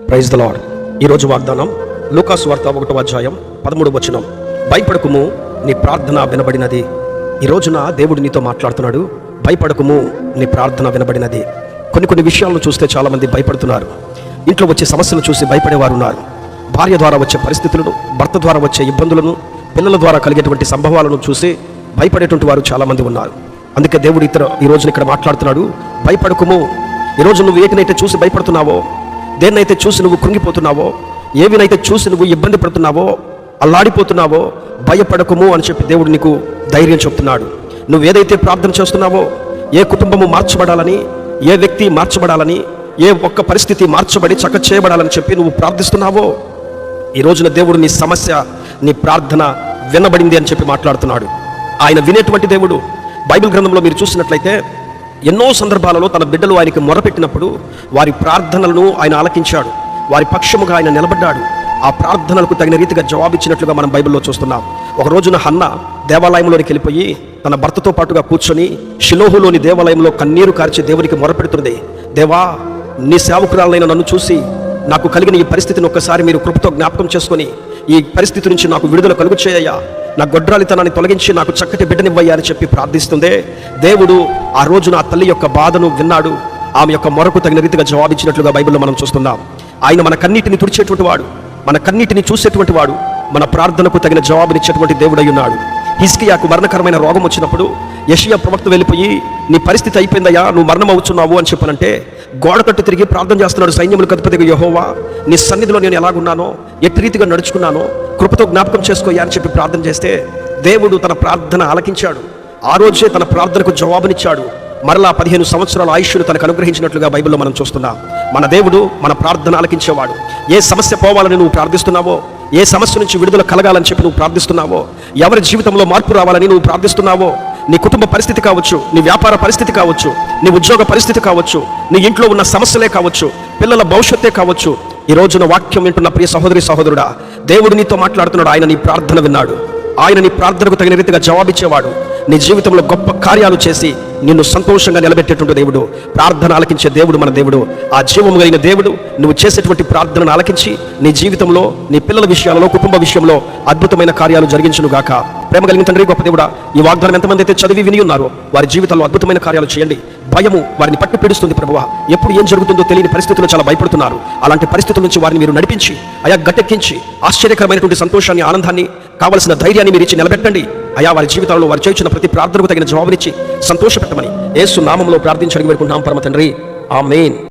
Praise the lord. ఈరోజు వాగ్దానం లూకాసు వార్త 1వ అధ్యాయం 13వ వచనం. భయపడకుము, నీ ప్రార్థన వినబడినది. ఈ రోజున దేవుడు నీతో మాట్లాడుతున్నాడు. భయపడకుము, నీ ప్రార్థన వినబడినది. కొన్ని విషయాలను చూస్తే చాలామంది భయపడుతున్నారు. ఇంట్లో వచ్చే సమస్యలు చూసి భయపడేవారు ఉన్నారు. భార్య ద్వారా వచ్చే పరిస్థితులను, భర్త ద్వారా వచ్చే ఇబ్బందులను, పిల్లల ద్వారా కలిగేటువంటి సంభవాలను చూసి భయపడేటువంటి వారు చాలామంది ఉన్నారు. అందుకే దేవుడు ఈ రోజున ఇక్కడ మాట్లాడుతున్నాడు. భయపడకుము. ఈరోజు నువ్వు ఏటినైతే చూసి భయపడుతున్నావో, దేన్నైతే చూసి నువ్వు కృంగిపోతున్నావో, ఏవినైతే చూసి నువ్వు ఇబ్బంది పడుతున్నావో, అల్లాడిపోతున్నావో, భయపడకుము అని చెప్పి దేవుడు నీకు ధైర్యం చెప్తున్నాడు. నువ్వు ఏదైతే ప్రార్థన చేస్తున్నావో, ఏ కుటుంబము మార్చబడాలని, ఏ వ్యక్తి మార్చబడాలని, ఏ ఒక్క పరిస్థితి మార్చబడి చక్క చేయబడాలని చెప్పి నువ్వు ప్రార్థిస్తున్నావో, ఈ రోజున దేవుడు నీ సమస్య, నీ ప్రార్థన వినబడింది అని చెప్పి మాట్లాడుతున్నాడు. ఆయన వినేటువంటి దేవుడు. బైబిల్ గ్రంథంలో మీరు చూసినట్లయితే ఎన్నో సందర్భాలలో తన బిడ్డలు ఆయనకి మొరపెట్టినప్పుడు వారి ప్రార్థనలను ఆయన ఆలకించాడు. వారి పక్షముగా ఆయన నిలబడ్డాడు. ఆ ప్రార్థనలకు తగిన రీతిగా జవాబిచ్చినట్లుగా మనం బైబిల్లో చూస్తున్నాం. ఒక రోజున హన్న దేవాలయంలోనికి వెళ్ళిపోయి తన భర్తతో పాటుగా కూర్చొని షిలోహులోని దేవాలయంలో కన్నీరు కార్చి దేవునికి మొరపెడుతుంది. దేవా, నీ సేవకురాలైన నన్ను చూసి నాకు కలిగిన ఈ పరిస్థితిని ఒక్కసారి మీరు కృపతో జ్ఞాపకం చేసుకొని ఈ పరిస్థితి నుంచి నాకు విడుదల కలుగు చేయయ్యా, నా గొడ్రాలితనాన్ని తొలగించి నాకు చక్కటి బిడ్డనివ్వయ్యా అని చెప్పి ప్రార్థిస్తుందే. దేవుడు ఆ రోజున ఆ తల్లి యొక్క బాధను విన్నాడు. ఆమె యొక్క మొరకు తగిన రీతిగా జవాబిచ్చినట్లుగా బైబిల్లో మనం చూస్తున్నాం. ఆయన మన కన్నీటిని తుడిచేటువంటి వాడు, మన కన్నీటిని చూసేటువంటి వాడు, మన ప్రార్థనకు తగిన జవాబునిచ్చేటువంటి దేవుడై ఉన్నాడు. హిజ్కియాకు మరణకరమైన రోగం వచ్చినప్పుడు యెషయా ప్రవక్త వెళ్ళిపోయి, నీ పరిస్థితి అయిపోయిందయ్యా, నువ్వు మరణం అవుతున్నావు అని చెప్పనంటే గోడ కట్టు తిరిగి ప్రార్థన చేస్తున్నాడు. సైన్యములకు అధిపతిగా యెహోవా, నీ సన్నిధిలో నేను ఎలాగున్నానో, ఎట్టి రీతిగా నడుచుకున్నానో కృపతో జ్ఞాపకం చేసుకోయా అని చెప్పి ప్రార్థన చేస్తే దేవుడు తన ప్రార్థన ఆలకించాడు. ఆ రోజే తన ప్రార్థనకు జవాబునిచ్చాడు. మరలా 15 సంవత్సరాల ఆయుష్ను తనకు అనుగ్రహించినట్లుగా బైబిల్లో మనం చూస్తున్నాం. మన దేవుడు మన ప్రార్థన ఆలకించేవాడు. ఏ సమస్య పోవాలని నువ్వు ప్రార్థిస్తున్నావో, ఏ సమస్య నుంచి విడుదల కలగాలని చెప్పి నువ్వు ప్రార్థిస్తున్నావో, ఎవరి జీవితంలో మార్పు రావాలని నువ్వు ప్రార్థిస్తున్నావో, నీ కుటుంబ పరిస్థితి కావచ్చు, నీ వ్యాపార పరిస్థితి కావచ్చు, నీ ఉద్యోగ పరిస్థితి కావచ్చు, నీ ఇంట్లో ఉన్న సమస్యలే కావచ్చు, పిల్లల భవిష్యత్తే కావచ్చు, ఈ రోజున వాక్యం వింటున్న ప్రియ సహోదరి సహోదరుడా, దేవుడు నీతో మాట్లాడుతున్నాడు. ఆయన నీ ప్రార్థన విన్నాడు. ఆయన నీ ప్రార్థనకు తగిన రీతిగా జవాబిచ్చేవాడు. నీ జీవితంలో గొప్ప కార్యాలు చేసి నిన్ను సంతోషంగా నిలబెట్టేటువంటి దేవుడు, ప్రార్థన ఆలకించే దేవుడు మన దేవుడు. ఆ జీవము కలిగిన దేవుడు నువ్వు చేసేటువంటి ప్రార్థనను ఆలకించి నీ జీవితంలో, నీ పిల్లల విషయాలలో, కుటుంబ విషయంలో అద్భుతమైన కార్యాలు జరిగించును గాక. ప్రేమ కలిగిన తండ్రి, గొప్ప దేవుడా, ఈ వాగ్దానం ఎంతమంది అయితే చదివి విని ఉన్నారో వారి జీవితంలో అద్భుతమైన కార్యాలు చేయండి. భయము వారిని పట్టు పీడిస్తుంది ప్రభువా. ఎప్పుడు ఏం జరుగుతుందో తెలియని పరిస్థితుల్లో చాలా భయపడుతున్నారు. అలాంటి పరిస్థితుల నుంచి వారిని మీరు నడిపించి, అయా గట్టెక్కించి, ఆశ్చర్యకరమైనటువంటి సంతోషాన్ని, ఆనందాన్ని, కావలసిన ధైర్యాన్ని మీరు ఇచ్చి నిలబెట్టండి. అయా వారి జీవితాల్లో వారు చేయించిన ప్రతి ప్రార్థనకు తగిన జవాబునిచ్చి సంతోషపెట్టమని యేసు నామములో ప్రార్థించడానికి వేడుకుంటున్నాం పరమ తండ్రి. ఆమేన్.